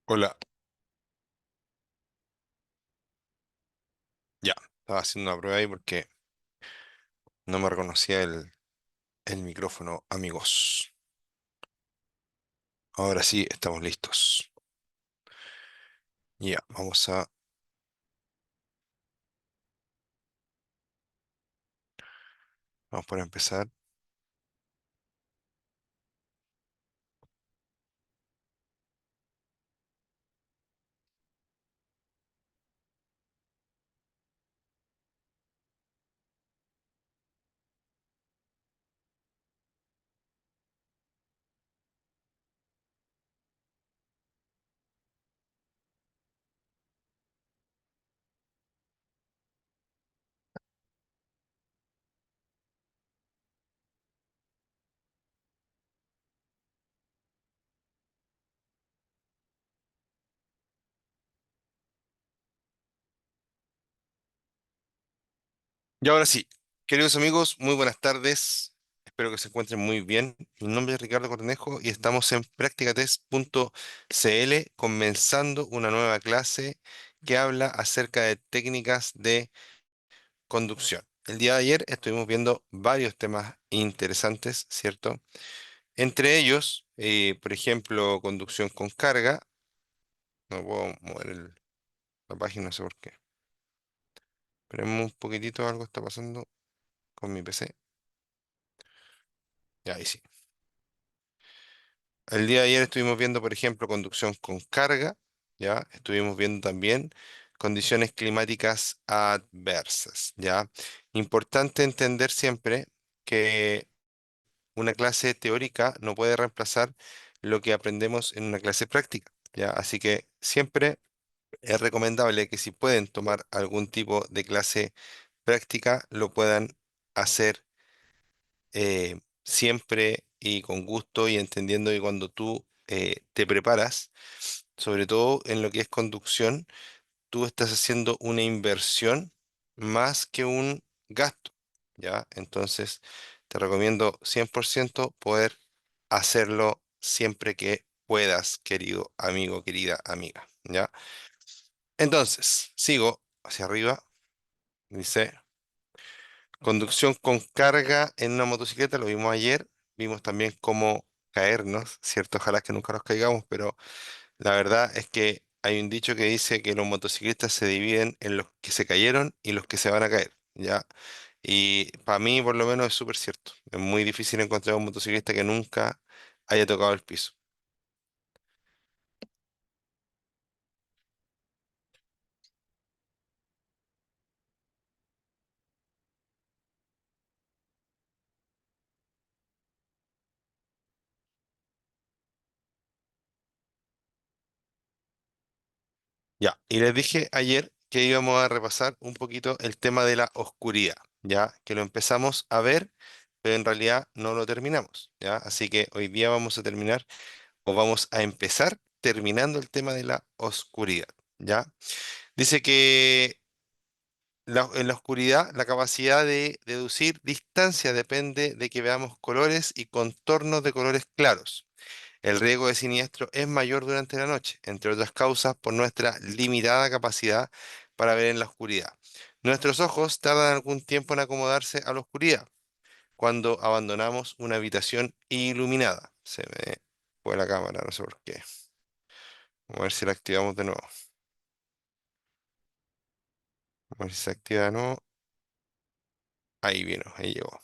Hola, ya, estaba haciendo una prueba ahí porque no me reconocía el micrófono, amigos. Ahora sí, estamos listos. Ya, vamos por empezar. Y ahora sí, queridos amigos, muy buenas tardes. Espero que se encuentren muy bien. Mi nombre es Ricardo Cornejo y estamos en practicatest.cl comenzando una nueva clase que habla acerca de técnicas de conducción. El día de ayer estuvimos viendo varios temas interesantes, ¿cierto? Entre ellos, por ejemplo, conducción con carga. No puedo mover la página, no sé por qué. Esperemos un poquitito, algo está pasando con mi PC. Ya, ahí sí. El día de ayer estuvimos viendo, por ejemplo, conducción con carga. Ya, estuvimos viendo también condiciones climáticas adversas. Ya, importante entender siempre que una clase teórica no puede reemplazar lo que aprendemos en una clase práctica. Ya, así que siempre es recomendable que si pueden tomar algún tipo de clase práctica, lo puedan hacer siempre y con gusto y entendiendo que cuando tú te preparas, sobre todo en lo que es conducción, tú estás haciendo una inversión más que un gasto, ¿ya? Entonces, te recomiendo 100% poder hacerlo siempre que puedas, querido amigo, querida amiga, ¿ya? Entonces, sigo hacia arriba. Dice, conducción con carga en una motocicleta, lo vimos ayer. Vimos también cómo caernos, ¿cierto? Ojalá que nunca nos caigamos, pero la verdad es que hay un dicho que dice que los motociclistas se dividen en los que se cayeron y los que se van a caer, ¿ya? Y para mí, por lo menos, es súper cierto. Es muy difícil encontrar un motociclista que nunca haya tocado el piso. Ya, y les dije ayer que íbamos a repasar un poquito el tema de la oscuridad, ya que lo empezamos a ver, pero en realidad no lo terminamos, ya. Así que hoy día vamos a terminar o vamos a empezar terminando el tema de la oscuridad, ya. Dice que en la oscuridad la capacidad de deducir distancia depende de que veamos colores y contornos de colores claros. El riesgo de siniestro es mayor durante la noche, entre otras causas por nuestra limitada capacidad para ver en la oscuridad. Nuestros ojos tardan algún tiempo en acomodarse a la oscuridad cuando abandonamos una habitación iluminada. Se me fue la cámara, no sé por qué. Vamos a ver si la activamos de nuevo. Vamos a ver si se activa de nuevo. Ahí vino, ahí llegó.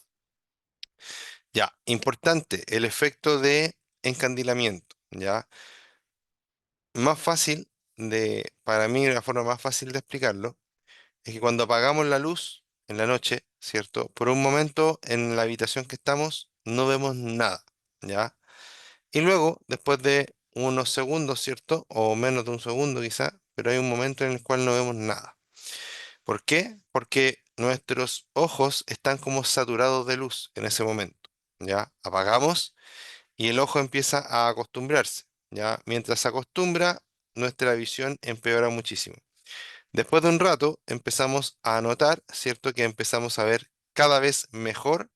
Ya, importante, el efecto de encandilamiento, ¿ya? Más fácil para mí, la forma más fácil de explicarlo es que cuando apagamos la luz en la noche, ¿cierto? Por un momento en la habitación que estamos no vemos nada, ¿ya? Y luego, después de unos segundos, ¿cierto? O menos de un segundo quizá, pero hay un momento en el cual no vemos nada. ¿Por qué? Porque nuestros ojos están como saturados de luz en ese momento, ¿ya? Apagamos y el ojo empieza a acostumbrarse, ¿ya? Mientras se acostumbra, nuestra visión empeora muchísimo. Después de un rato empezamos a notar, ¿cierto? Que empezamos a ver cada vez mejor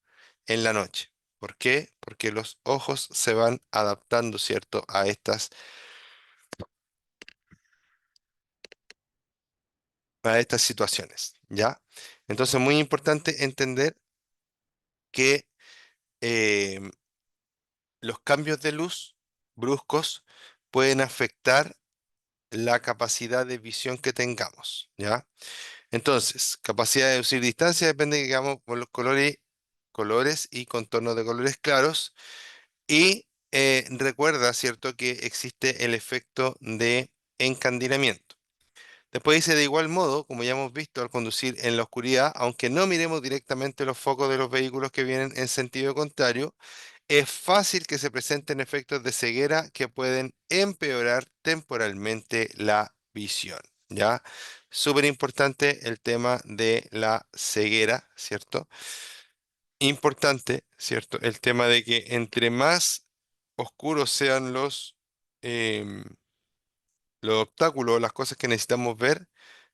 en la noche. ¿Por qué? Porque los ojos se van adaptando, ¿cierto? A estas para estas situaciones, ¿ya? Entonces, muy importante entender que eh, los cambios de luz bruscos pueden afectar la capacidad de visión que tengamos, ¿ya? Entonces, capacidad de deducir distancia depende de que hagamos con los colores y contornos de colores claros. Y recuerda, ¿cierto?, que existe el efecto de encandilamiento. Después dice, de igual modo, como ya hemos visto, al conducir en la oscuridad, aunque no miremos directamente los focos de los vehículos que vienen en sentido contrario, es fácil que se presenten efectos de ceguera que pueden empeorar temporalmente la visión, ¿ya? Súper importante el tema de la ceguera, ¿cierto? Importante, ¿cierto? El tema de que entre más oscuros sean em, los obstáculos, las cosas que necesitamos ver,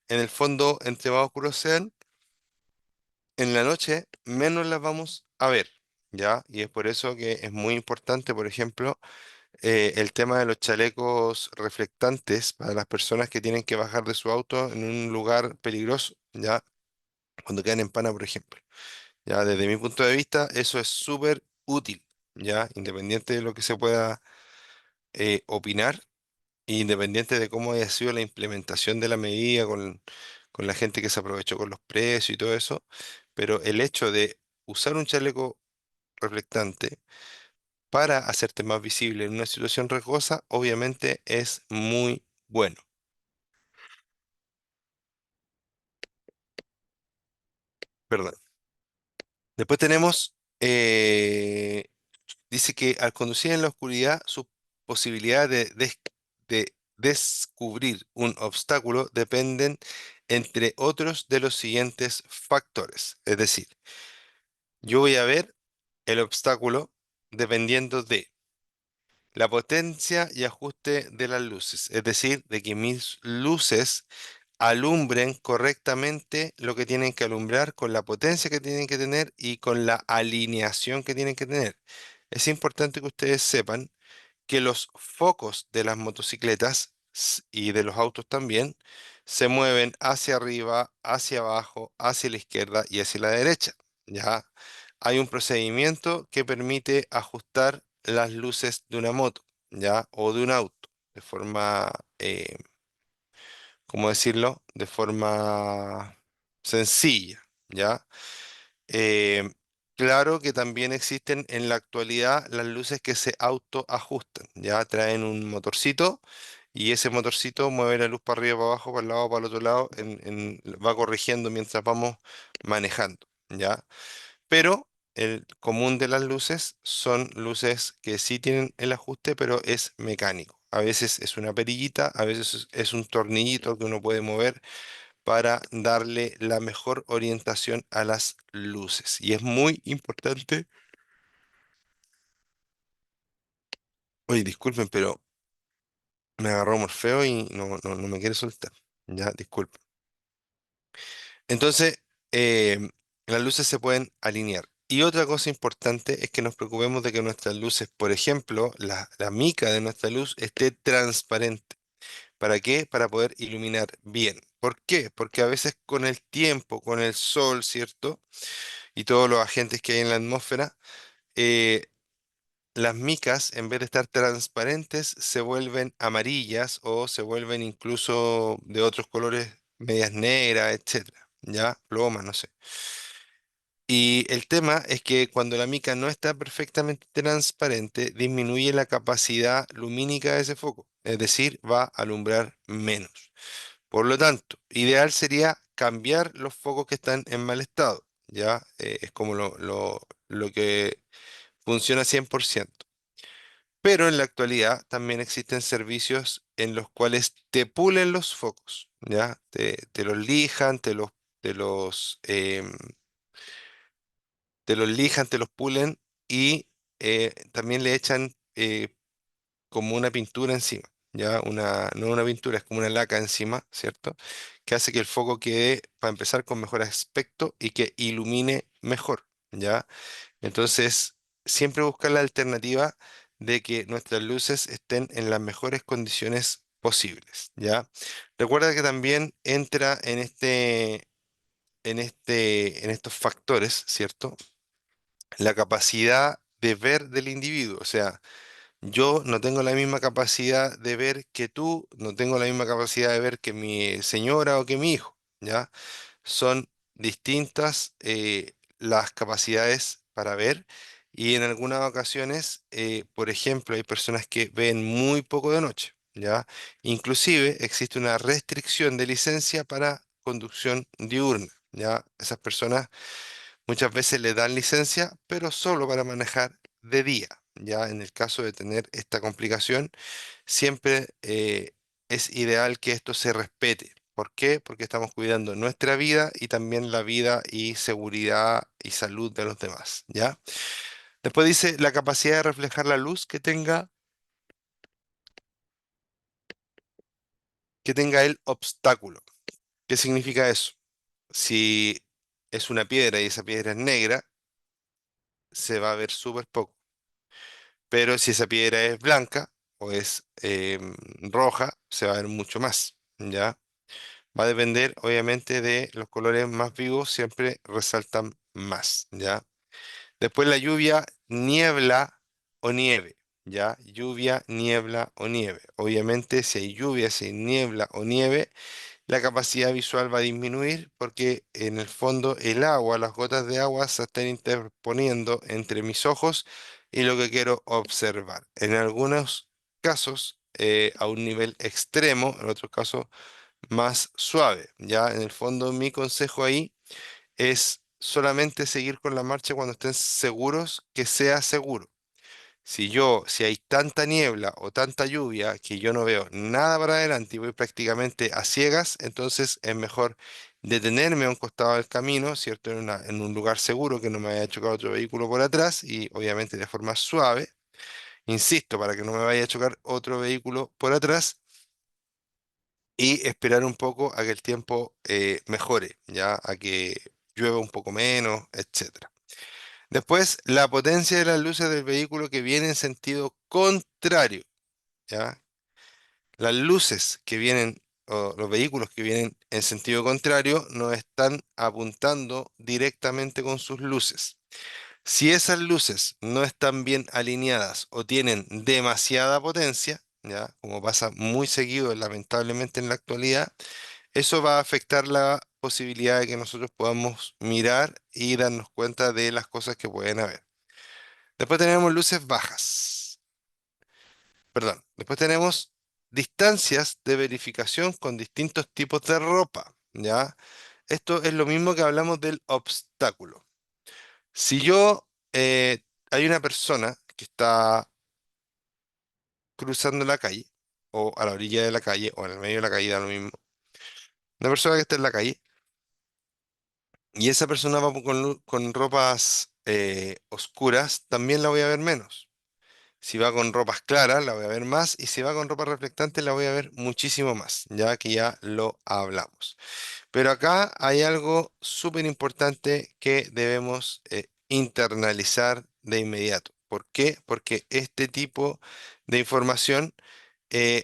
en el fondo, entre más oscuros sean, en la noche menos las vamos a ver, ¿ya? Y es por eso que es muy importante, por ejemplo, el tema de los chalecos reflectantes para las personas que tienen que bajar de su auto en un lugar peligroso, ¿ya? Cuando quedan en pana, por ejemplo. Ya, desde mi punto de vista, eso es súper útil, ¿ya? Independiente de lo que se pueda opinar, e independiente de cómo haya sido la implementación de la medida con la gente que se aprovechó con los precios y todo eso, pero el hecho de usar un chaleco reflectante para hacerte más visible en una situación riesgosa, obviamente es muy bueno. Perdón. Después tenemos, dice que al conducir en la oscuridad, sus posibilidades de descubrir un obstáculo dependen, entre otros, de los siguientes factores. Es decir, yo voy a ver el obstáculo dependiendo de la potencia y ajuste de las luces, es decir, de que mis luces alumbren correctamente lo que tienen que alumbrar con la potencia que tienen que tener y con la alineación que tienen que tener. Es importante que ustedes sepan que los focos de las motocicletas y de los autos también se mueven hacia arriba, hacia abajo, hacia la izquierda y hacia la derecha. Ya hay un procedimiento que permite ajustar las luces de una moto, ya, o de un auto de forma, ¿cómo decirlo? De forma sencilla, ¿ya? Eh, claro que también existen en la actualidad las luces que se autoajustan, ya traen un motorcito y ese motorcito mueve la luz para arriba, para abajo, para el lado, para el otro lado, va corrigiendo mientras vamos manejando, ¿ya? Pero el común de las luces son luces que sí tienen el ajuste, pero es mecánico. A veces es una perillita, a veces es un tornillito que uno puede mover para darle la mejor orientación a las luces. Y es muy importante. Oye, disculpen, pero me agarró Morfeo y no me quiere soltar. Ya, disculpen. Entonces, las luces se pueden alinear. Y otra cosa importante es que nos preocupemos de que nuestras luces, por ejemplo, la mica de nuestra luz esté transparente. ¿Para qué? Para poder iluminar bien. ¿Por qué? Porque a veces con el tiempo, con el sol, ¿cierto? Y todos los agentes que hay en la atmósfera, eh, las micas, en vez de estar transparentes, se vuelven amarillas o se vuelven incluso de otros colores, medias negras, etcétera, ya, plomas, no sé. Y el tema es que cuando la mica no está perfectamente transparente, disminuye la capacidad lumínica de ese foco, es decir, va a alumbrar menos. Por lo tanto, ideal sería cambiar los focos que están en mal estado, ya, es como lo que funciona 100%. Pero en la actualidad también existen servicios en los cuales te pulen los focos, ¿ya? Te los lijan, te los, te los lijan, te los pulen y también le echan como una pintura encima, ¿ya? No una pintura, es como una laca encima, ¿cierto? Que hace que el foco quede, para empezar, con mejor aspecto y que ilumine mejor, ¿ya? Entonces, siempre buscar la alternativa de que nuestras luces estén en las mejores condiciones posibles, ¿ya? Recuerda que también entra en estos factores, ¿cierto? La capacidad de ver del individuo. O sea, yo no tengo la misma capacidad de ver que tú, no tengo la misma capacidad de ver que mi señora o que mi hijo, ¿ya? Son distintas las capacidades para ver y en algunas ocasiones, por ejemplo, hay personas que ven muy poco de noche, ¿ya? Inclusive existe una restricción de licencia para conducción diurna, ¿ya? Esas personas muchas veces le dan licencia, pero solo para manejar de día, ¿ya? En el caso de tener esta complicación, siempre es ideal que esto se respete. ¿Por qué? Porque estamos cuidando nuestra vida y también la vida y seguridad y salud de los demás, ¿ya? Después dice la capacidad de reflejar la luz que tenga el obstáculo. ¿Qué significa eso? Si es una piedra y esa piedra es negra, se va a ver súper poco. Pero si esa piedra es blanca o es roja, se va a ver mucho más, ¿ya? Va a depender, obviamente, de los colores más vivos, siempre resaltan más, ¿ya? Después la lluvia, niebla o nieve, ¿ya? Lluvia, niebla o nieve. Obviamente, si hay lluvia, si hay niebla o nieve, la capacidad visual va a disminuir porque en el fondo el agua, las gotas de agua se están interponiendo entre mis ojos y lo que quiero observar. En algunos casos, a un nivel extremo, en otros casos más suave. Ya en el fondo mi consejo ahí es solamente seguir con la marcha cuando estén seguros que sea seguro. Si hay tanta niebla o tanta lluvia que yo no veo nada para adelante y voy prácticamente a ciegas, entonces es mejor detenerme a un costado del camino, ¿cierto? En un lugar seguro que no me vaya a chocar otro vehículo por atrás y obviamente de forma suave, insisto, para que no me vaya a chocar otro vehículo por atrás y esperar un poco a que el tiempo mejore, ya a que llueva un poco menos, etcétera. Después, la potencia de las luces del vehículo que viene en sentido contrario, ¿ya? Las luces que vienen, o los vehículos que vienen en sentido contrario, no están apuntando directamente con sus luces. Si esas luces no están bien alineadas o tienen demasiada potencia, ¿ya? Como pasa muy seguido, lamentablemente en la actualidad, eso va a afectar la posibilidad de que nosotros podamos mirar y darnos cuenta de las cosas que pueden haber. Después tenemos luces bajas. Perdón. Después tenemos distancias de verificación con distintos tipos de ropa. ¿Ya? Esto es lo mismo que hablamos del obstáculo. Si yo, hay una persona que está cruzando la calle, o a la orilla de la calle, o en el medio de la calle, da lo mismo. Una persona que está en la calle, y esa persona va con ropas oscuras, también la voy a ver menos. Si va con ropas claras, la voy a ver más. Y si va con ropa reflectante, la voy a ver muchísimo más, ya que ya lo hablamos. Pero acá hay algo súper importante que debemos internalizar de inmediato. ¿Por qué? Porque este tipo de información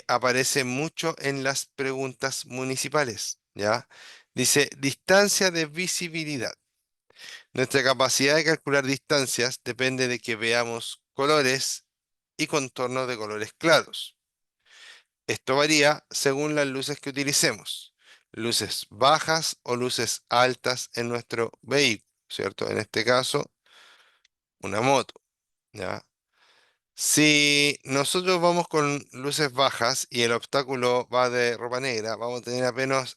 aparece mucho en las preguntas municipales, ¿ya? Dice, distancia de visibilidad. Nuestra capacidad de calcular distancias depende de que veamos colores y contornos de colores claros. Esto varía según las luces que utilicemos, luces bajas o luces altas en nuestro vehículo, ¿cierto? En este caso, una moto, ¿ya? Si nosotros vamos con luces bajas y el obstáculo va de ropa negra, vamos a tener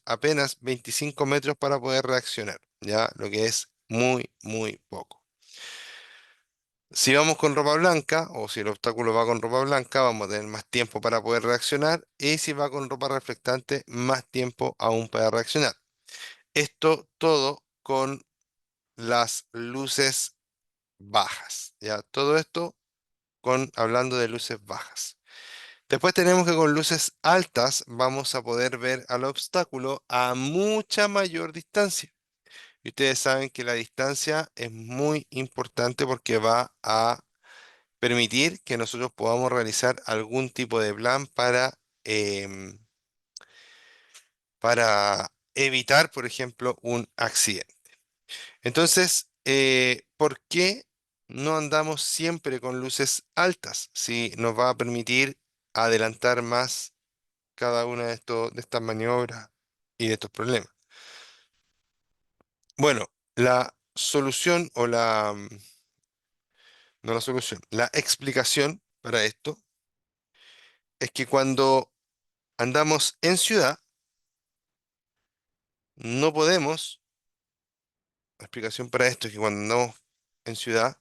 apenas 25 metros para poder reaccionar, ¿ya? Lo que es muy, muy poco. Si vamos con ropa blanca, o si el obstáculo va con ropa blanca, vamos a tener más tiempo para poder reaccionar. Y si va con ropa reflectante, más tiempo aún para reaccionar. Esto todo con las luces bajas. ¿Ya? Todo esto hablando de luces bajas. Después tenemos que con luces altas vamos a poder ver al obstáculo a mucha mayor distancia. Y ustedes saben que la distancia es muy importante porque va a permitir que nosotros podamos realizar algún tipo de plan para em, para evitar, por ejemplo, un accidente. Entonces, ¿por qué no andamos siempre con luces altas si nos va a permitir adelantar más cada una de estas maniobras y de estos problemas? Bueno, la solución o no la solución, la explicación para esto es que cuando andamos en ciudad, no podemos, la explicación para esto es que cuando andamos en ciudad,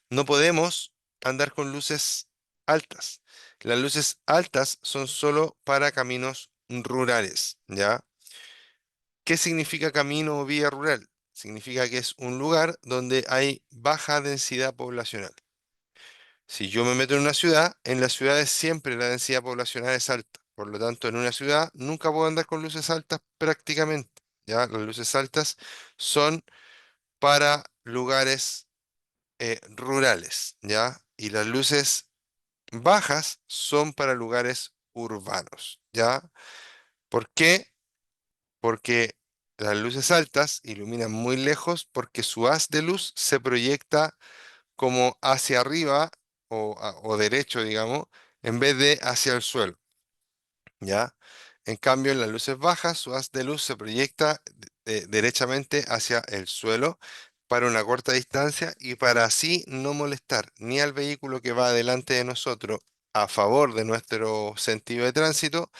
no podemos andar con luces altas. Las luces altas son solo para caminos rurales, ¿ya? ¿Qué significa camino o vía rural? Significa que es un lugar donde hay baja densidad poblacional. Si yo me meto en las ciudades siempre la densidad poblacional es alta. Por lo tanto, en una ciudad nunca puedo andar con luces altas prácticamente, ¿ya? Las luces altas son para lugares rurales, ¿ya? Y las luces bajas son para lugares urbanos, ¿ya? ¿Por qué? Porque las luces altas iluminan muy lejos porque su haz de luz se proyecta como hacia arriba o derecho, digamos, en vez de hacia el suelo, ¿ya? En cambio, en las luces bajas, su haz de luz se proyecta derechamente hacia el suelo para una corta distancia y para así no molestar ni al vehículo que va delante de nosotros a favor de nuestro sentido de tránsito,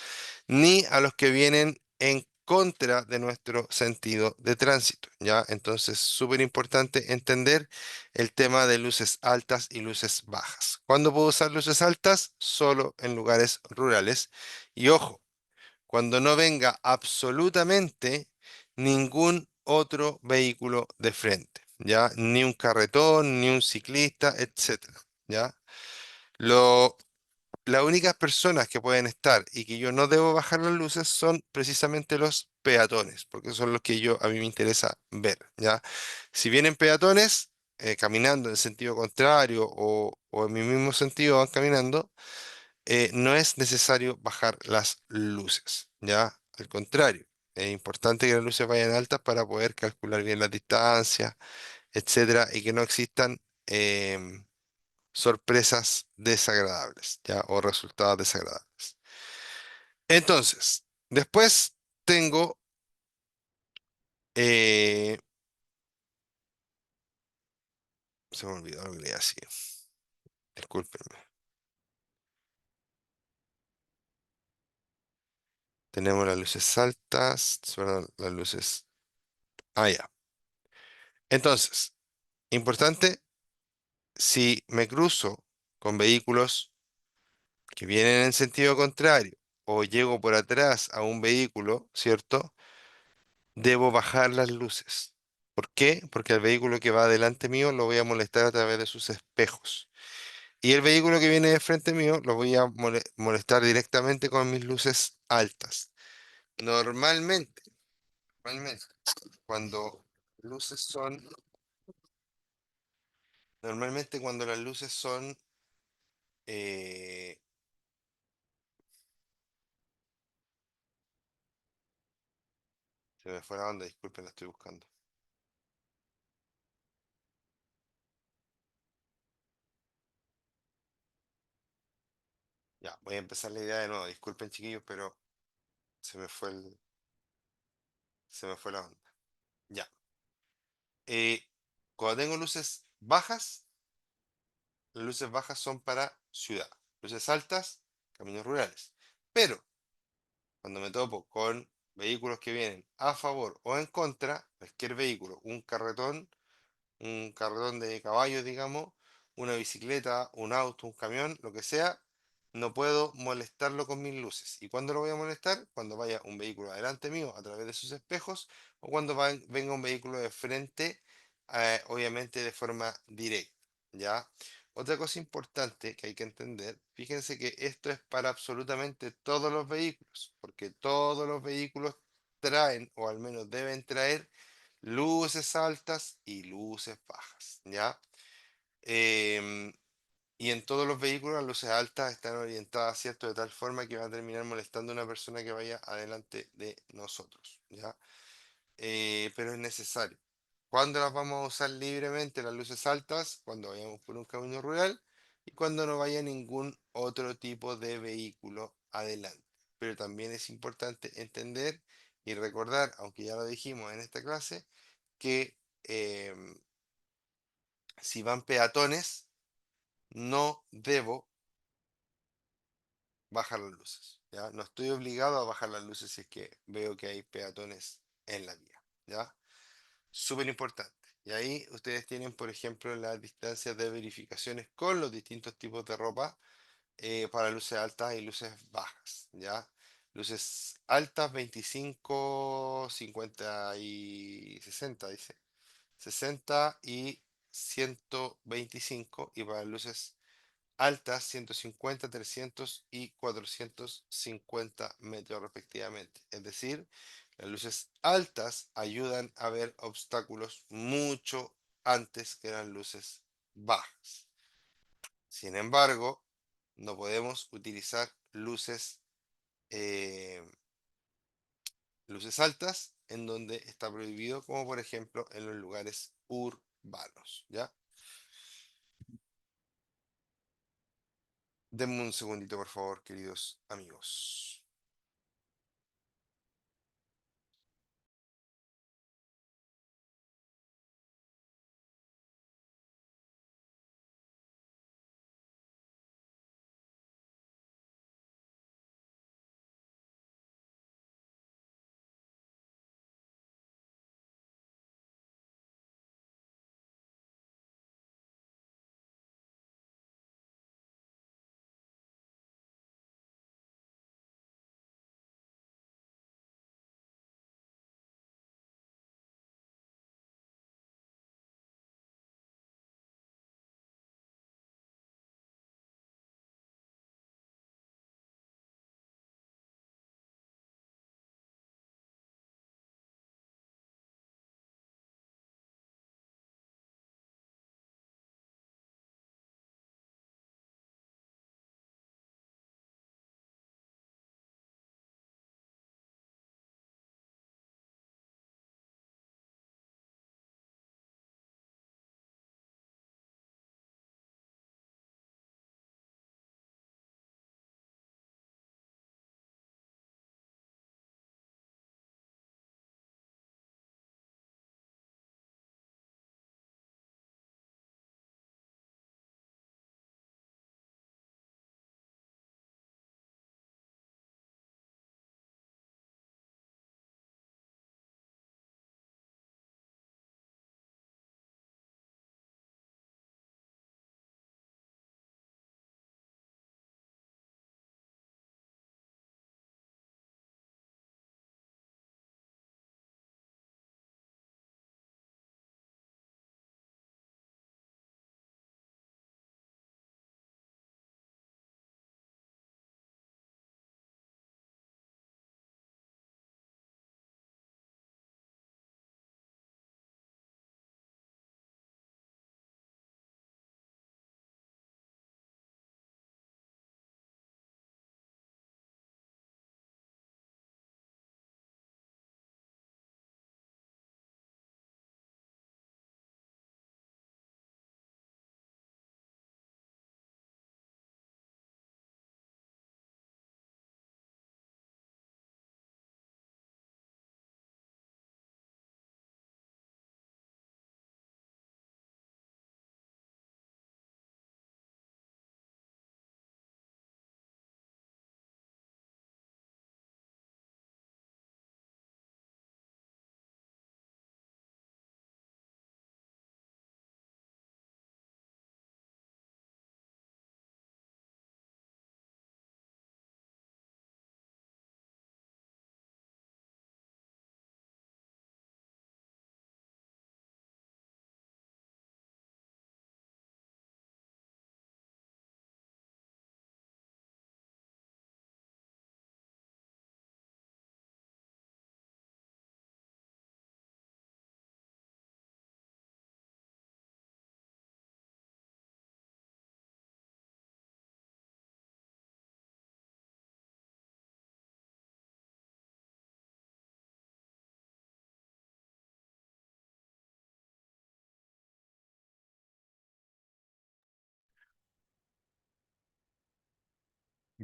ni a los que vienen en contra de nuestro sentido de tránsito, ¿ya? Entonces, súper importante entender el tema de luces altas y luces bajas. ¿Cuándo puedo usar luces altas? Solo en lugares rurales. Y ojo, cuando no venga absolutamente ningún otro vehículo de frente, ¿ya? Ni un carretón, ni un ciclista, etcétera, ¿ya? Lo las únicas personas que pueden estar y que yo no debo bajar las luces son precisamente los peatones, porque son los que a mí me interesa ver, ¿ya? Si vienen peatones caminando en sentido contrario o en mi mismo sentido van caminando, no es necesario bajar las luces, ¿ya? Al contrario, es importante que las luces vayan altas para poder calcular bien las distancias, etcétera, y que no existan em, sorpresas desagradables, ¿ya? O resultados desagradables. Entonces, después tengo, eh, se me olvidó lo que leía así, discúlpenme. Tenemos las luces altas, perdón, las luces. Ah, ya. Entonces, importante, si me cruzo con vehículos que vienen en sentido contrario o llego por atrás a un vehículo, ¿cierto? Debo bajar las luces. ¿Por qué? Porque el vehículo que va delante mío lo voy a molestar a través de sus espejos. Y el vehículo que viene de frente mío lo voy a molestar directamente con mis luces altas. Normalmente, normalmente, cuando luces son, normalmente cuando las luces son, eh, se me fue la onda, disculpen, la estoy buscando. Ya, voy a empezar la idea de nuevo. Disculpen, chiquillos, pero se me fue se me fue la onda. Ya. Eh, Cuando tengo luces bajas, las luces bajas son para ciudad. Luces altas, caminos rurales. Pero cuando me topo con vehículos que vienen a favor o en contra, cualquier vehículo, un carretón de caballos, digamos, una bicicleta, un auto, un camión, lo que sea, no puedo molestarlo con mis luces. ¿Y cuándo lo voy a molestar? Cuando vaya un vehículo adelante mío a través de sus espejos o cuando venga un vehículo de frente, obviamente de forma directa, ¿ya? Otra cosa importante que hay que entender, fíjense que esto es para absolutamente todos los vehículos, porque todos los vehículos traen, o al menos deben traer, luces altas y luces bajas, ¿ya? Em, Y en todos los vehículos las luces altas están orientadas, ¿cierto? De tal forma que va a terminar molestando a una persona que vaya adelante de nosotros, ¿ya? Pero es necesario. ¿Cuándo las vamos a usar libremente las luces altas? Cuando vayamos por un camino rural y cuando no vaya ningún otro tipo de vehículo adelante. Pero también es importante entender y recordar, aunque ya lo dijimos en esta clase, que si van peatones, no debo bajar las luces, ¿ya? No estoy obligado a bajar las luces si es que veo que hay peatones en la vía, ¿ya? Súper importante. Y ahí ustedes tienen, por ejemplo, las distancias de verificaciones con los distintos tipos de ropa para luces altas y luces bajas, ¿ya? Luces altas 25, 50 y 60, dice. 60 y 125 y para luces altas 150, 300 y 450 metros respectivamente. Es decir, las luces altas ayudan a ver obstáculos mucho antes que las luces bajas. Sin embargo, no podemos utilizar eh, luces altas en donde está prohibido, como por ejemplo en los lugares urbanos, ¿ya? Denme un segundito, por favor, queridos amigos.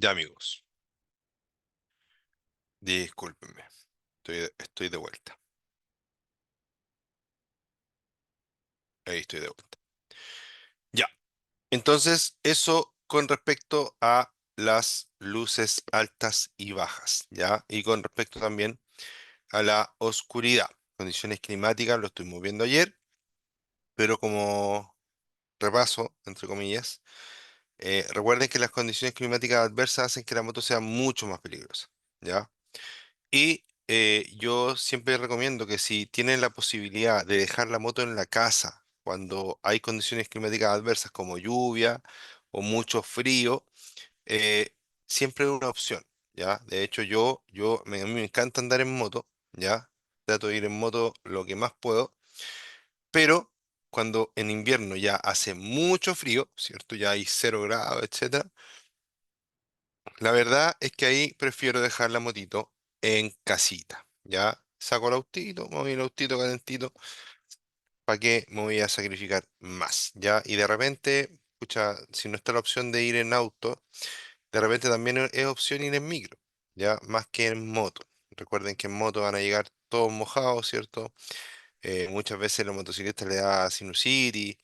Ya amigos, discúlpenme, estoy de vuelta. Ahí estoy de vuelta. Ya, entonces eso con respecto a las luces altas y bajas, ¿ya? Y con respecto también a la oscuridad. Condiciones climáticas, lo estuvimos viendo ayer, pero como repaso, entre comillas, recuerden que las condiciones climáticas adversas hacen que la moto sea mucho más peligrosa, ¿ya? Y yo siempre recomiendo que si tienen la posibilidad de dejar la moto en la casa cuando hay condiciones climáticas adversas como lluvia o mucho frío, eh, siempre es una opción, ¿ya? De hecho, a mí me encanta andar en moto, ¿ya? Trato de ir en moto lo que más puedo, pero cuando en invierno ya hace mucho frío, ¿cierto? Ya hay 0 grados, etcétera. La verdad es que ahí prefiero dejar la motito en casita, ¿ya? Saco el autito, me voy el autito calentito, ¿para qué me voy a sacrificar más? ¿Ya? Y de repente, escucha, si no está la opción de ir en auto, de repente también es opción ir en micro, ¿ya? Más que en moto. Recuerden que en moto van a llegar todos mojados, ¿cierto? Muchas veces los motociclistas le da sinusitis,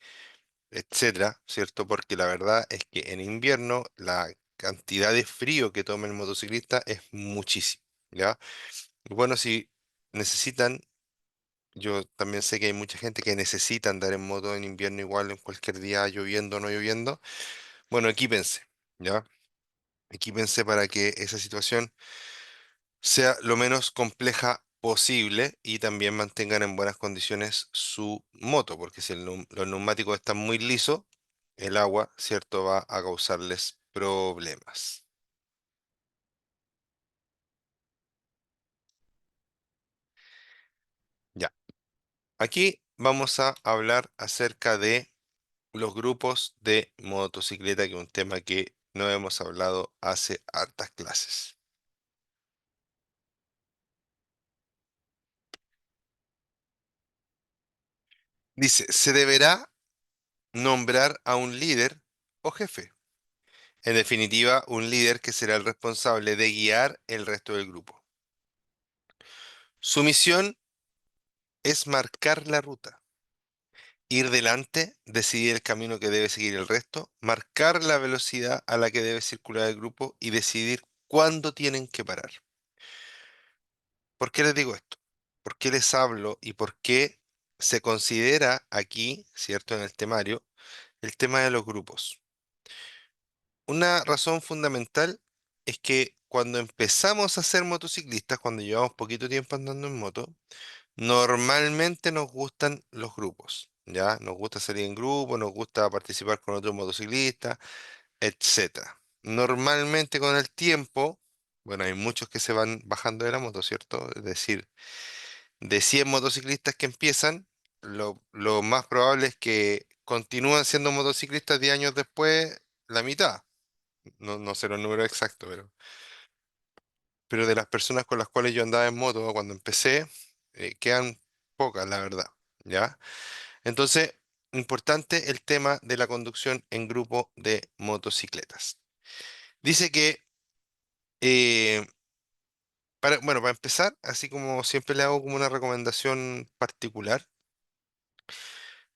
etcétera, ¿cierto? Porque la verdad es que en invierno la cantidad de frío que toma el motociclista es muchísimo, ¿ya? Y bueno, si necesitan, yo también sé que hay mucha gente que necesita andar en moto en invierno igual en cualquier día, lloviendo o no lloviendo. Bueno, equípense, ¿ya? Equípense para que esa situación sea lo menos compleja posible y también mantengan en buenas condiciones su moto, porque si los neumáticos están muy lisos, el agua, ¿cierto?, va a causarles problemas. Ya, aquí vamos a hablar acerca de los grupos de motocicleta, que es un tema que no hemos hablado hace hartas clases. Dice, se deberá nombrar a un líder o jefe. En definitiva, un líder que será el responsable de guiar el resto del grupo. Su misión es marcar la ruta, ir delante, decidir el camino que debe seguir el resto, marcar la velocidad a la que debe circular el grupo y decidir cuándo tienen que parar. ¿Por qué les digo esto? ¿Por qué les hablo y por qué se considera aquí, cierto, en el temario, el tema de los grupos? Una razón fundamental es que cuando empezamos a ser motociclistas, cuando llevamos poquito tiempo andando en moto, normalmente nos gustan los grupos, ¿ya? Nos gusta salir en grupo, nos gusta participar con otros motociclistas, etcétera. Normalmente con el tiempo, bueno, hay muchos que se van bajando de la moto, ¿cierto? Es decir, de 100 motociclistas que empiezan, lo más probable es que continúan siendo motociclistas 10 años después, la mitad. No, no sé los números exactos, pero de las personas con las cuales yo andaba en moto cuando empecé, quedan pocas, la verdad, ¿ya? Entonces, importante el tema de la conducción en grupo de motocicletas. Dice que, eh, bueno, para empezar, así como siempre le hago como una recomendación particular,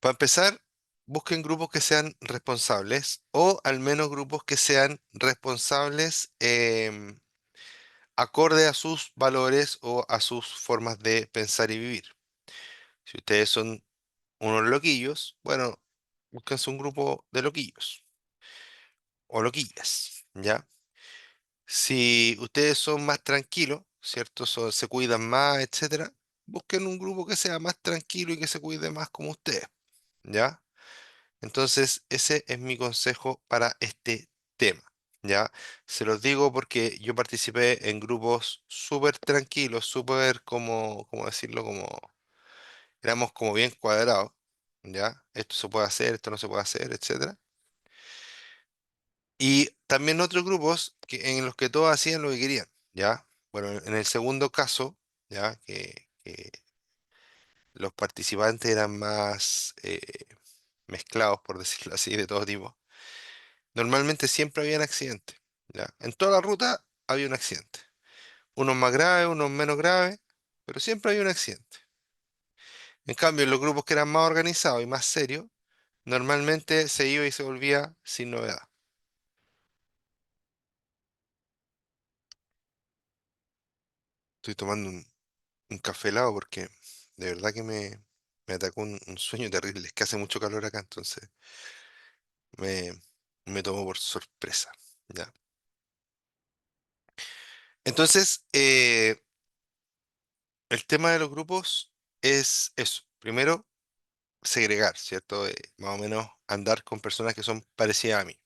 para empezar, busquen grupos que sean responsables o al menos grupos que sean responsables acorde a sus valores o a sus formas de pensar y vivir. Si ustedes son unos loquillos, bueno, búsquense un grupo de loquillos o loquillas, ¿ya? Si ustedes son más tranquilos, ¿cierto? Se cuidan más, etcétera, busquen un grupo que sea más tranquilo y que se cuide más como ustedes, ¿ya? Entonces, ese es mi consejo para este tema, ¿ya? Se los digo porque yo participé en grupos súper tranquilos, súper como, ¿cómo decirlo? Como, éramos como bien cuadrados, ¿ya? Esto se puede hacer, esto no se puede hacer, etcétera. Y también otros grupos en los que todos hacían lo que querían, ¿ya? Bueno, en el segundo caso, ¿ya? Que los participantes eran más mezclados, por decirlo así, de todo tipo. Normalmente siempre habían accidentes, ¿ya? En toda la ruta había un accidente. Unos más graves, unos menos graves, pero siempre había un accidente. En cambio, en los grupos que eran más organizados y más serios, normalmente se iba y se volvía sin novedad. Estoy tomando un café helado porque de verdad que me atacó un sueño terrible. Es que hace mucho calor acá, entonces me, me tomó por sorpresa. ¿Ya? Entonces, el tema de los grupos es eso. Primero, segregar, ¿cierto? Más o menos andar con personas que son parecidas a mí.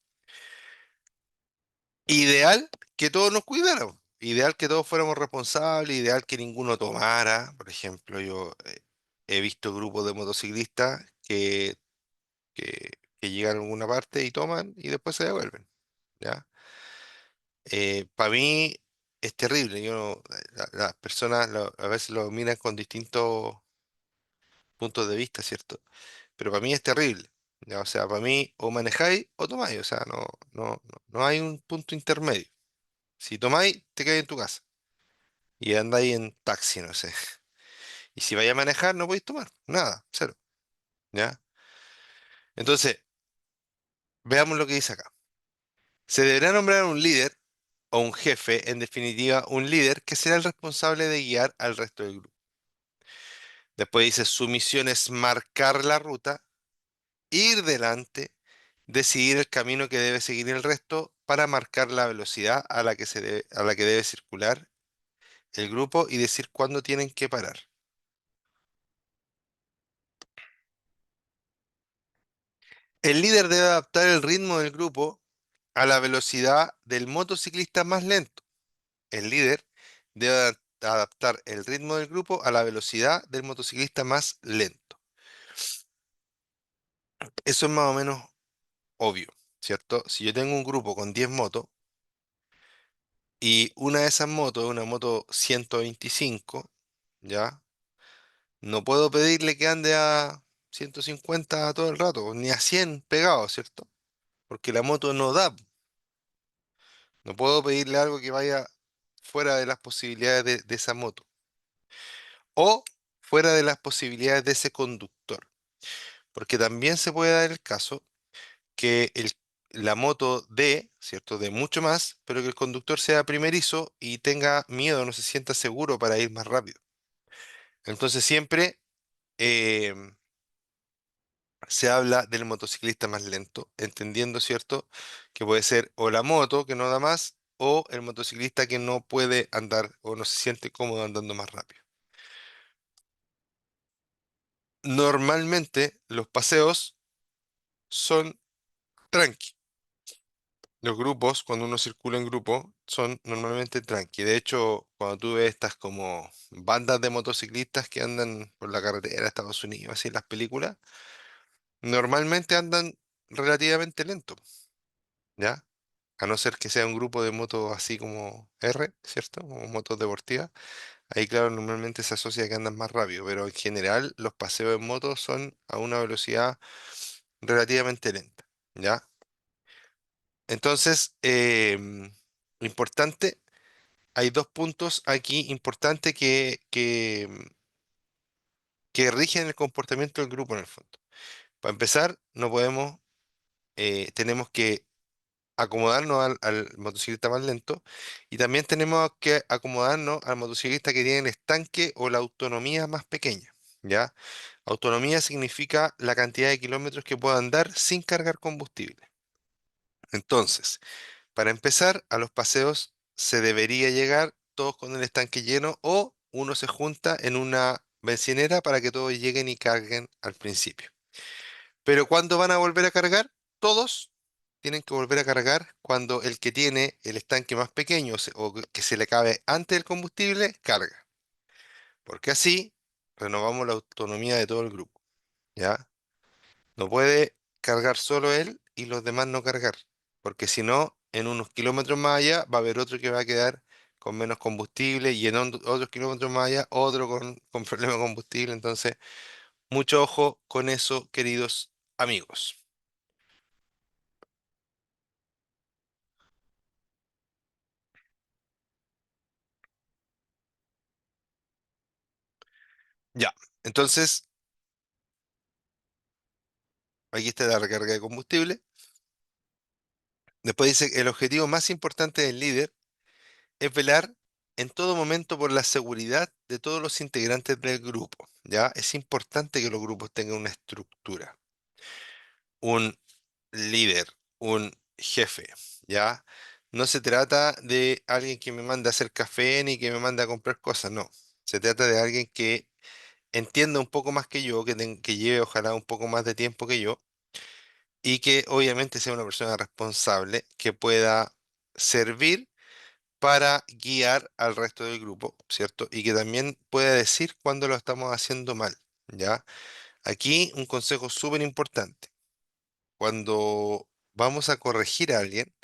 Ideal que todos nos cuidáramos. Ideal que todos fuéramos responsables, ideal que ninguno tomara. Por ejemplo, yo he visto grupos de motociclistas que llegan a alguna parte y toman y después se devuelven, ¿ya? Para mí es terrible. Las personas a veces lo miran con distintos puntos de vista, ¿cierto? Pero para mí es terrible. ¿Ya? O sea, para mí o manejáis o tomáis. O sea, no hay un punto intermedio. Si tomáis, te quedáis en tu casa y andáis en taxi, no sé. Y si vais a manejar, no podéis tomar. Nada, cero. ¿Ya? Entonces, veamos lo que dice acá. Se deberá nombrar un líder o un jefe, en definitiva, un líder que será el responsable de guiar al resto del grupo. Después dice, su misión es marcar la ruta, ir delante, decidir el camino que debe seguir el resto para marcar la velocidad a la que debe circular el grupo y decir cuándo tienen que parar. El líder debe adaptar el ritmo del grupo a la velocidad del motociclista más lento. El líder debe adaptar el ritmo del grupo a la velocidad del motociclista más lento. Eso es más o menos obvio, ¿cierto? Si yo tengo un grupo con 10 motos y una de esas motos es una moto 125, ¿ya? No puedo pedirle que ande a 150 todo el rato, ni a 100 pegado, ¿cierto? Porque la moto no da. No puedo pedirle algo que vaya fuera de las posibilidades de esa moto o fuera de las posibilidades de ese conductor. Porque también se puede dar el caso que la moto dé, ¿cierto? De mucho más, pero que el conductor sea primerizo y tenga miedo, no se sienta seguro para ir más rápido. Entonces siempre se habla del motociclista más lento, entendiendo, ¿cierto? Que puede ser o la moto que no da más o el motociclista que no puede andar o no se siente cómodo andando más rápido. Normalmente los paseos son tranqui. Los grupos, cuando uno circula en grupo, son normalmente tranqui. De hecho, cuando tú ves estas como bandas de motociclistas que andan por la carretera de Estados Unidos, así en las películas, normalmente andan relativamente lento, ¿ya? A no ser que sea un grupo de motos así como R, ¿cierto? Como motos deportivas. Ahí, claro, normalmente se asocia a que andan más rápido, pero en general los paseos en moto son a una velocidad relativamente lenta, ¿ya? Entonces, importante, hay dos puntos aquí importantes que rigen el comportamiento del grupo en el fondo. Para empezar, no podemos, tenemos que acomodarnos al motociclista más lento y también tenemos que acomodarnos al motociclista que tiene el estanque o la autonomía más pequeña, ¿ya? Autonomía significa la cantidad de kilómetros que pueda andar sin cargar combustible. Entonces, para empezar, a los paseos se debería llegar todos con el estanque lleno o uno se junta en una bencinera para que todos lleguen y carguen al principio. Pero ¿cuándo van a volver a cargar? Todos tienen que volver a cargar cuando el que tiene el estanque más pequeño o que se le cabe antes del combustible, carga. Porque así renovamos la autonomía de todo el grupo, ¿ya? No puede cargar solo él y los demás no cargar, porque si no, en unos kilómetros más allá va a haber otro que va a quedar con menos combustible y en otros kilómetros más allá otro con problema de combustible. Entonces, mucho ojo con eso, queridos amigos. Ya, entonces aquí está la recarga de combustible. Después dice, el objetivo más importante del líder es velar en todo momento por la seguridad de todos los integrantes del grupo. ¿Ya? Es importante que los grupos tengan una estructura, un líder, un jefe. ¿Ya? No se trata de alguien que me manda a hacer café ni que me manda a comprar cosas, no. Se trata de alguien que entienda un poco más que yo, que lleve ojalá un poco más de tiempo que yo y que obviamente sea una persona responsable que pueda servir para guiar al resto del grupo, ¿cierto? Y que también pueda decir cuando lo estamos haciendo mal, ¿ya? Aquí un consejo súper importante. Cuando vamos a corregir a alguien,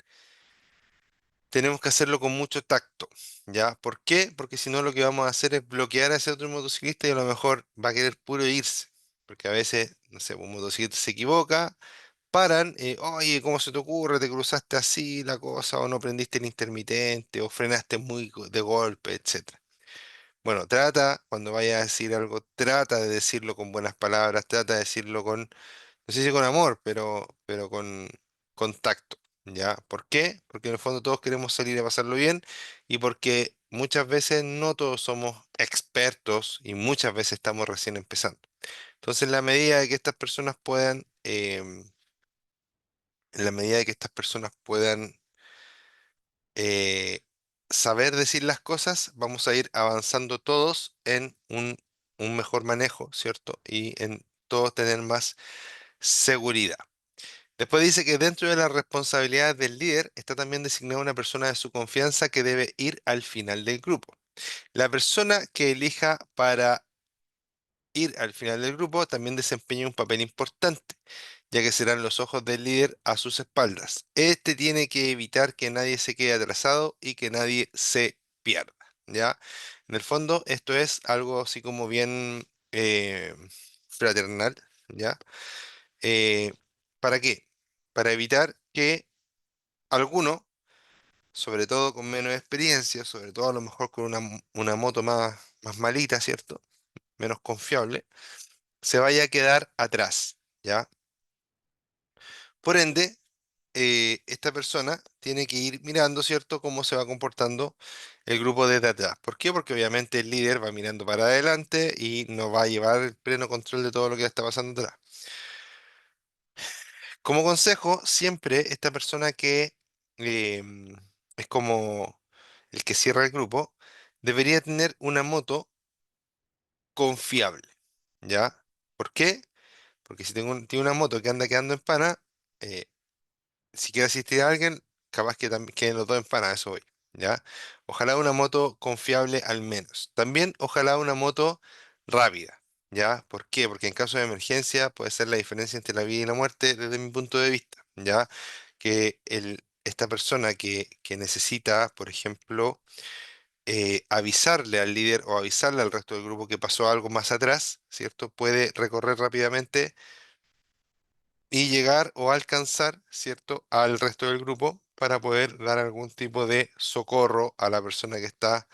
tenemos que hacerlo con mucho tacto, ¿ya? ¿Por qué? Porque si no lo que vamos a hacer es bloquear a ese otro motociclista y a lo mejor va a querer puro irse. Porque a veces, no sé, un motociclista se equivoca, paran, oye, ¿cómo se te ocurre? Te cruzaste así la cosa, o no prendiste el intermitente, o frenaste muy de golpe, etcétera. Bueno, trata, cuando vayas a decir algo, trata de decirlo con buenas palabras, trata de decirlo con, no sé si con amor, pero con tacto, ¿ya? ¿Por qué? Porque en el fondo todos queremos salir a pasarlo bien y porque muchas veces no todos somos expertos y muchas veces estamos recién empezando. Entonces, en la medida de que estas personas puedan, en la medida de que estas personas puedan eh, saber decir las cosas, vamos a ir avanzando todos en un mejor manejo, ¿cierto? Y en todos tener más seguridad. Después dice que dentro de las responsabilidades del líder está también designada una persona de su confianza que debe ir al final del grupo. La persona que elija para ir al final del grupo también desempeña un papel importante, ya que serán los ojos del líder a sus espaldas. Este tiene que evitar que nadie se quede atrasado y que nadie se pierda, ¿ya? En el fondo, esto es algo así como bien fraternal, ¿ya? Eh, ¿Para qué? Para evitar que alguno, sobre todo con menos experiencia, sobre todo a lo mejor con una moto más malita, ¿cierto? Menos confiable se vaya a quedar atrás, ¿ya? Por ende, esta persona tiene que ir mirando, ¿cierto?, cómo se va comportando el grupo desde atrás. ¿Por qué? Porque obviamente el líder va mirando para adelante y no va a llevar el pleno control de todo lo que está pasando atrás. Como consejo, siempre esta persona que es como el que cierra el grupo, debería tener una moto confiable, ¿ya? ¿Por qué? Porque si tiene una moto que anda quedando en pana, eh, si quiere asistir a alguien, capaz que también queden los dos en pana, a eso voy, ¿ya? Ojalá una moto confiable al menos. También ojalá una moto rápida, ¿ya? ¿Por qué? Porque en caso de emergencia puede ser la diferencia entre la vida y la muerte desde mi punto de vista, ¿ya? Que esta persona que necesita, por ejemplo, avisarle al líder o avisarle al resto del grupo que pasó algo más atrás, ¿cierto? Puede recorrer rápidamente y llegar o alcanzar, ¿cierto?, al resto del grupo para poder dar algún tipo de socorro a la persona que está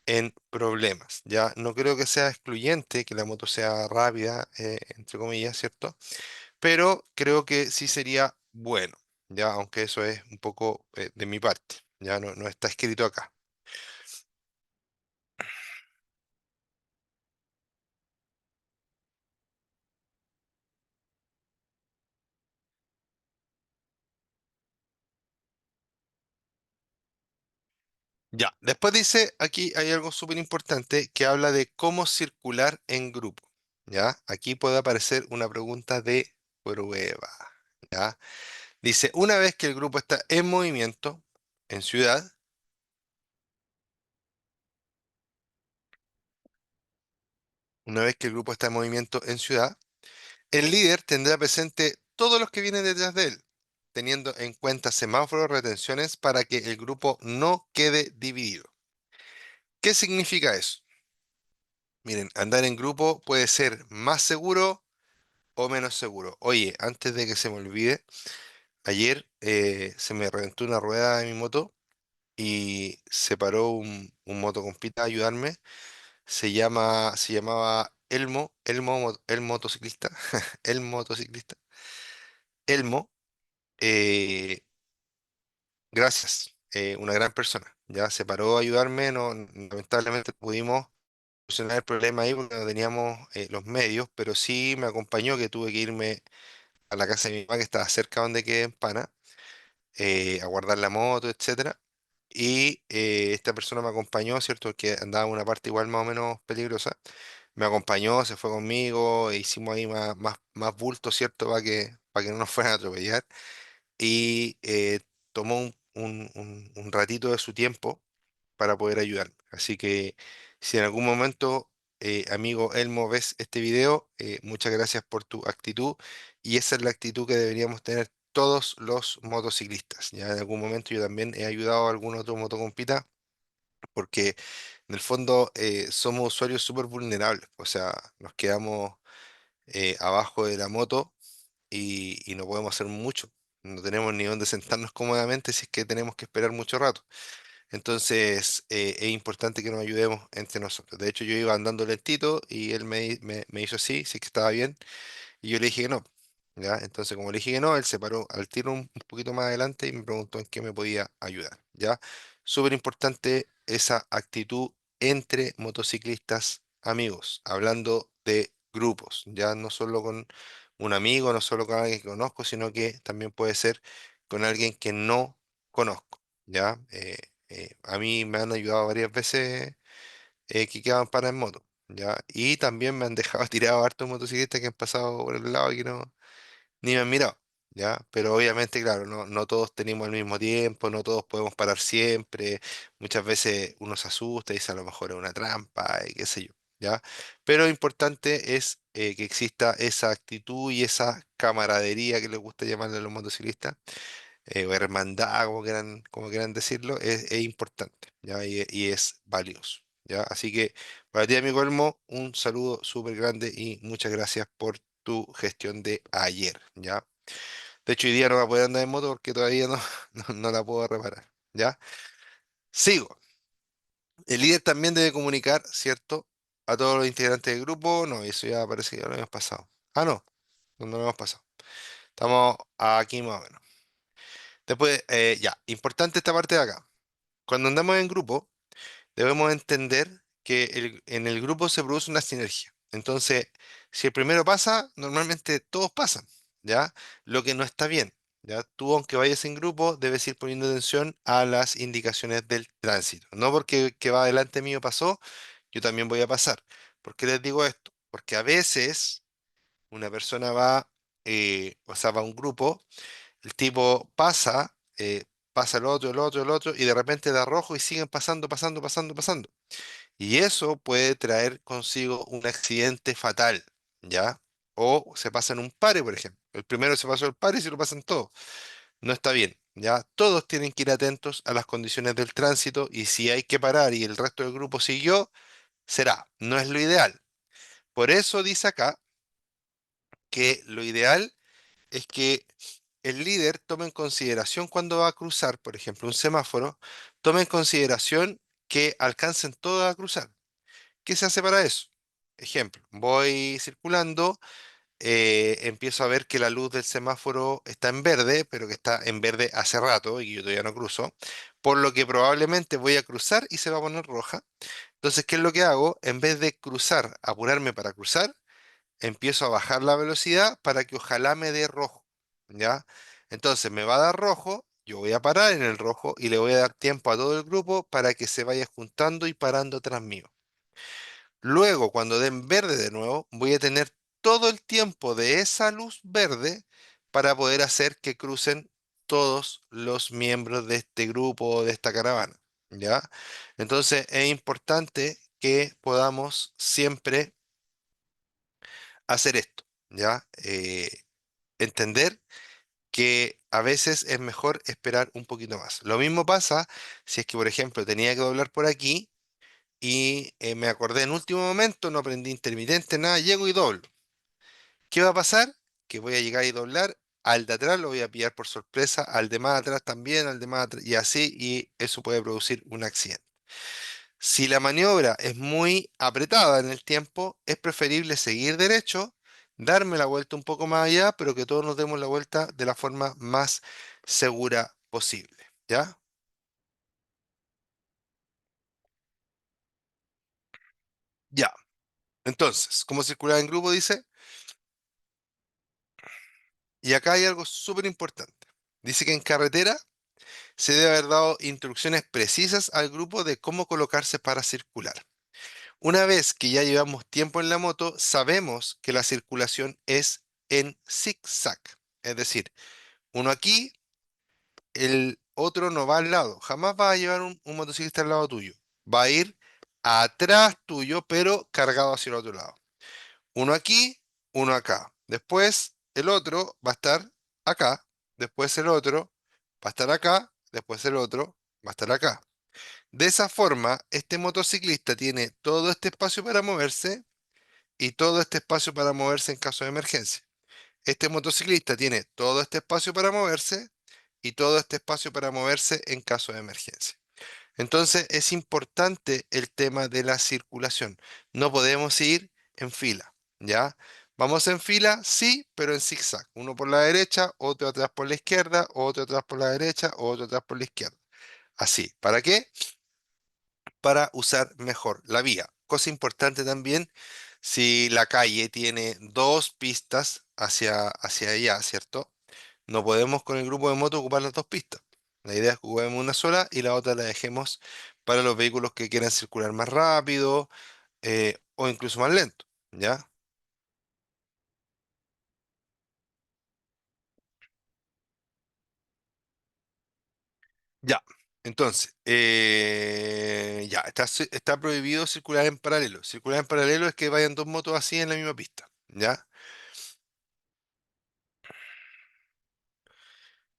en problemas. Ya no creo que sea excluyente que la moto sea rápida, entre comillas, ¿cierto? Pero creo que sí sería bueno, ya, aunque eso es un poco de mi parte, ya no está escrito acá. Ya, después dice, aquí hay algo súper importante que habla de cómo circular en grupo. ¿Ya? Aquí puede aparecer una pregunta de prueba. ¿Ya? Dice, una vez que el grupo está en movimiento, en ciudad, una vez que el grupo está en movimiento en ciudad, el líder tendrá presente todos los que vienen detrás de él, teniendo en cuenta semáforos, retenciones para que el grupo no quede dividido. ¿Qué significa eso? Miren, andar en grupo puede ser más seguro o menos seguro. Oye, antes de que se me olvide, ayer se me reventó una rueda de mi moto y se paró un motocompita a ayudarme. Se llamaba El motociclista, el motociclista, Elmo, eh, gracias, una gran persona. Ya se paró a ayudarme, no, lamentablemente pudimos solucionar el problema ahí porque no teníamos los medios, pero sí me acompañó que tuve que irme a la casa de mi mamá que estaba cerca donde quedé en Pana, a guardar la moto, etcétera. Y esta persona me acompañó, ¿cierto? Que andaba en una parte igual más o menos peligrosa. Me acompañó, se fue conmigo, e hicimos ahí más bulto, ¿cierto? Para que no nos fueran a atropellar. Y tomó un ratito de su tiempo para poder ayudarme. Así que si en algún momento, amigo Elmo, ves este video, muchas gracias por tu actitud y esa es la actitud que deberíamos tener todos los motociclistas. Ya en algún momento yo también he ayudado a algún otro motocompita porque en el fondo somos usuarios súper vulnerables. O sea, nos quedamos abajo de la moto y no podemos hacer mucho. No tenemos ni dónde sentarnos cómodamente si es que tenemos que esperar mucho rato. Entonces, es importante que nos ayudemos entre nosotros. De hecho, yo iba andando lentito y él me hizo así, sí que estaba bien, y yo le dije que no. ¿Ya? Entonces, como le dije que no, él se paró al tiro un poquito más adelante y me preguntó en qué me podía ayudar. ¿Ya? Súper importante esa actitud entre motociclistas amigos, hablando de grupos, ya no solo con un amigo, no solo con alguien que conozco, sino que también puede ser con alguien que no conozco. ¿Ya? A mí me han ayudado varias veces que quedaban para en moto. ¿Ya? Y también me han dejado tirado hartos motociclistas que han pasado por el lado y que no, ni me han mirado. ¿Ya? Pero obviamente, claro, no todos tenemos el mismo tiempo, no todos podemos parar siempre. Muchas veces uno se asusta y dice a lo mejor es una trampa y qué sé yo. ¿Ya? Pero lo importante es que exista esa actitud y esa camaradería que les gusta llamarle a los motociclistas o hermandad, como quieran decirlo, es importante, ¿ya? Y es valioso, ¿ya? Así que para ti, amigo Elmo, un saludo súper grande y muchas gracias por tu gestión de ayer, ¿ya? De hecho, hoy día no va a poder andar en moto porque todavía no, no la puedo reparar, ¿ya? Sigo. El líder también debe comunicar, ¿cierto? A todos los integrantes del grupo. No, eso ya parece que ya lo hemos pasado. Ah, no lo hemos pasado. Estamos aquí más o menos. Después, ya, importante esta parte de acá. Cuando andamos en grupo, debemos entender que en el grupo se produce una sinergia. Entonces, si el primero pasa, normalmente todos pasan, ¿ya? Lo que no está bien, ¿ya? Tú, aunque vayas en grupo, debes ir poniendo atención a las indicaciones del tránsito. No porque el que va delante mío pasó, yo también voy a pasar. ¿Por qué les digo esto? Porque a veces una persona va, o sea, va a un grupo, el tipo pasa el otro, el otro, el otro, y de repente da rojo y siguen pasando, pasando, pasando, pasando. Y eso puede traer consigo un accidente fatal, ¿ya? O se pasa en un pare, por ejemplo. El primero se pasó el pare y se lo pasan todos. No está bien, ¿ya? Todos tienen que ir atentos a las condiciones del tránsito y si hay que parar y el resto del grupo siguió, será. No es lo ideal. Por eso dice acá que lo ideal es que el líder tome en consideración cuando va a cruzar, por ejemplo, un semáforo, tome en consideración que alcancen todos a cruzar. ¿Qué se hace para eso? Ejemplo, voy circulando, empiezo a ver que la luz del semáforo está en verde, pero que está en verde hace rato y que yo todavía no cruzo, por lo que probablemente voy a cruzar y se va a poner roja. Entonces, ¿qué es lo que hago? En vez de cruzar, apurarme para cruzar, empiezo a bajar la velocidad para que ojalá me dé rojo, ¿ya? Entonces me va a dar rojo, yo voy a parar en el rojo y le voy a dar tiempo a todo el grupo para que se vaya juntando y parando tras mío. Luego, cuando den verde de nuevo, voy a tener todo el tiempo de esa luz verde para poder hacer que crucen todos los miembros de este grupo o de esta caravana, ¿ya? Entonces es importante que podamos siempre hacer esto, ¿ya? Entender que a veces es mejor esperar un poquito más. Lo mismo pasa si es que, por ejemplo, tenía que doblar por aquí y me acordé en último momento, no aprendí intermitente, nada, llego y doblo. ¿Qué va a pasar? Que voy a llegar y doblar, al de atrás lo voy a pillar por sorpresa, al de más atrás también, al de más atrás, y así, y eso puede producir un accidente. Si la maniobra es muy apretada en el tiempo, es preferible seguir derecho, darme la vuelta un poco más allá, pero que todos nos demos la vuelta de la forma más segura posible. ¿Ya? Ya. Entonces, ¿cómo circular en grupo? Dice, y acá hay algo súper importante. Dice que en carretera se debe haber dado instrucciones precisas al grupo de cómo colocarse para circular. Una vez que ya llevamos tiempo en la moto, sabemos que la circulación es en zigzag. Es decir, uno aquí, el otro no va al lado. Jamás va a llevar un motociclista al lado tuyo. Va a ir atrás tuyo, pero cargado hacia el otro lado. Uno aquí, uno acá. Después el otro va a estar acá. Después el otro va a estar acá. Después el otro va a estar acá. De esa forma, este motociclista tiene todo este espacio para moverse y todo este espacio para moverse en caso de emergencia. Este motociclista tiene todo este espacio para moverse y todo este espacio para moverse en caso de emergencia. Entonces es importante el tema de la circulación. No podemos ir en fila, ¿ya? Vamos en fila, sí, pero en zigzag. Uno por la derecha, otro atrás por la izquierda, otro atrás por la derecha, otro atrás por la izquierda. Así. ¿Para qué? Para usar mejor la vía. Cosa importante también, si la calle tiene dos pistas hacia allá, ¿cierto? No podemos con el grupo de moto ocupar las dos pistas. La idea es que ocupemos una sola y la otra la dejemos para los vehículos que quieran circular más rápido o incluso más lento, ¿ya? Ya. Entonces, ya, está prohibido circular en paralelo. Circular en paralelo es que vayan dos motos así en la misma pista, ¿ya?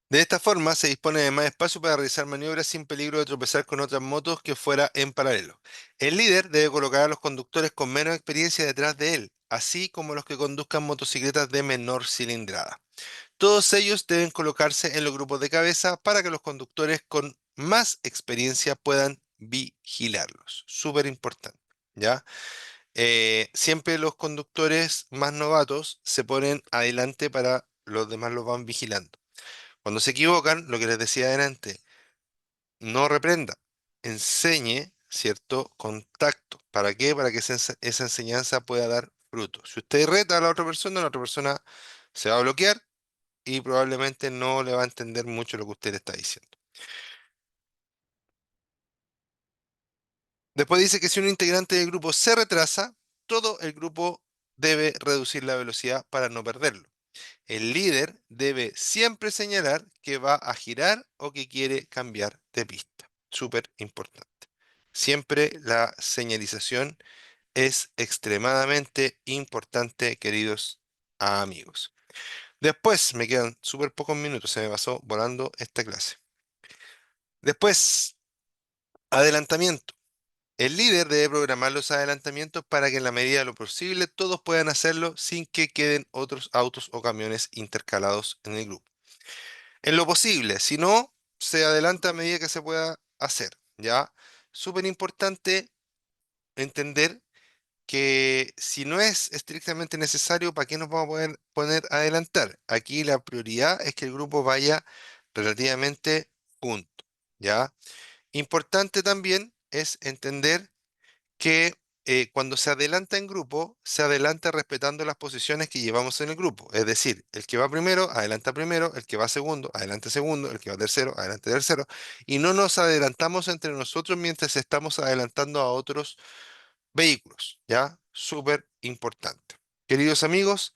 De esta forma se dispone de más espacio para realizar maniobras sin peligro de tropezar con otras motos que fuera en paralelo. El líder debe colocar a los conductores con menos experiencia detrás de él, así como los que conduzcan motocicletas de menor cilindrada. Todos ellos deben colocarse en los grupos de cabeza para que los conductores con más experiencia puedan vigilarlos. Súper importante, ¿ya? Siempre los conductores más novatos se ponen adelante para los demás los van vigilando. Cuando se equivocan, lo que les decía adelante, no reprenda, enseñe, ¿cierto? Contacto. ¿Para qué? Para que esa enseñanza pueda dar fruto. Si usted reta a la otra persona se va a bloquear y probablemente no le va a entender mucho lo que usted le está diciendo. Después dice que si un integrante del grupo se retrasa, todo el grupo debe reducir la velocidad para no perderlo. El líder debe siempre señalar que va a girar o que quiere cambiar de pista. Súper importante. Siempre la señalización es extremadamente importante, queridos amigos. Después, me quedan súper pocos minutos, se me pasó volando esta clase. Después, adelantamiento. El líder debe programar los adelantamientos para que en la medida de lo posible todos puedan hacerlo sin que queden otros autos o camiones intercalados en el grupo. En lo posible, si no, se adelanta a medida que se pueda hacer, ¿ya? Súper importante entender que si no es estrictamente necesario, ¿para qué nos vamos a poder poner a adelantar? Aquí la prioridad es que el grupo vaya relativamente junto, ¿ya? Importante también es entender que cuando se adelanta en grupo, se adelanta respetando las posiciones que llevamos en el grupo. Es decir, el que va primero, el que va segundo, el que va tercero, adelante tercero. Y no nos adelantamos entre nosotros mientras estamos adelantando a otros vehículos, ¿ya? Súper importante. Queridos amigos,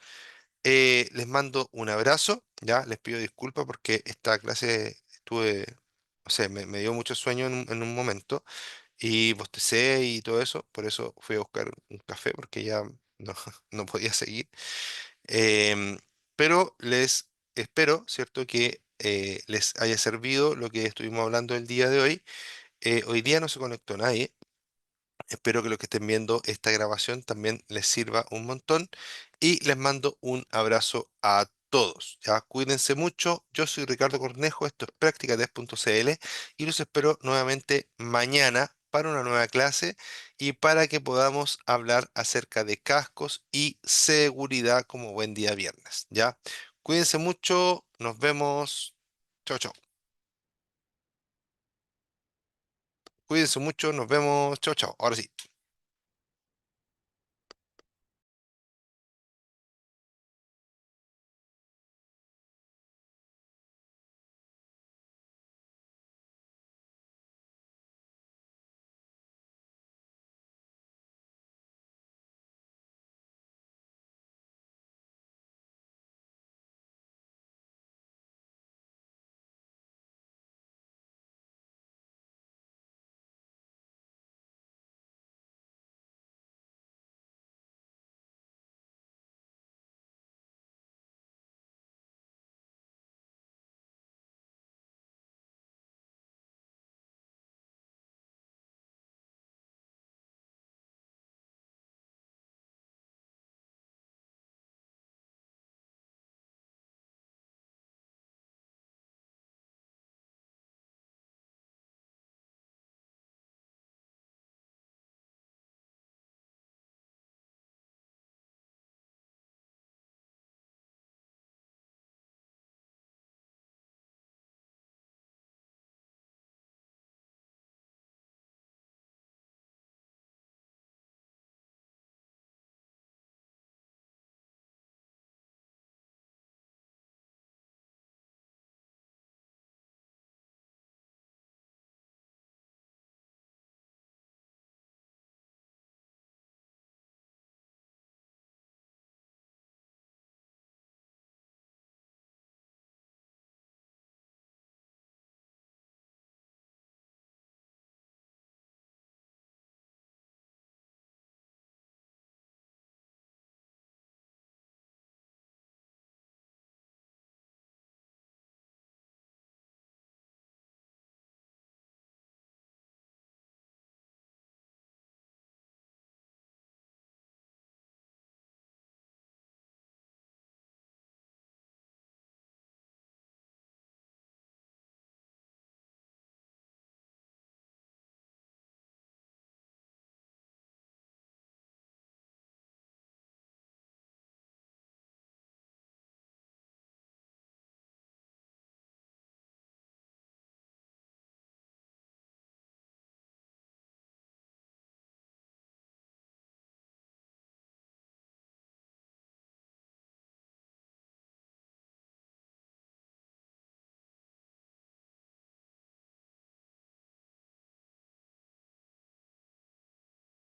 les mando un abrazo, ¿ya? Les pido disculpas porque esta clase estuve, o sea, me dio mucho sueño en un momento y bostecé y todo eso, por eso fui a buscar un café porque ya no, no podía seguir. Em, pero les espero, ¿cierto?, que les haya servido lo que estuvimos hablando el día de hoy. Hoy día no se conectó nadie. Espero que los que estén viendo esta grabación también les sirva un montón y les mando un abrazo a todos. Ya, cuídense mucho. Yo soy Ricardo Cornejo, esto es Práctica 3.cl y los espero nuevamente mañana para una nueva clase y para que podamos hablar acerca de cascos y seguridad como buen día viernes, ¿ya? Cuídense mucho, nos vemos. Chao, chao. Cuídense mucho, nos vemos. Chao, chao. Ahora sí.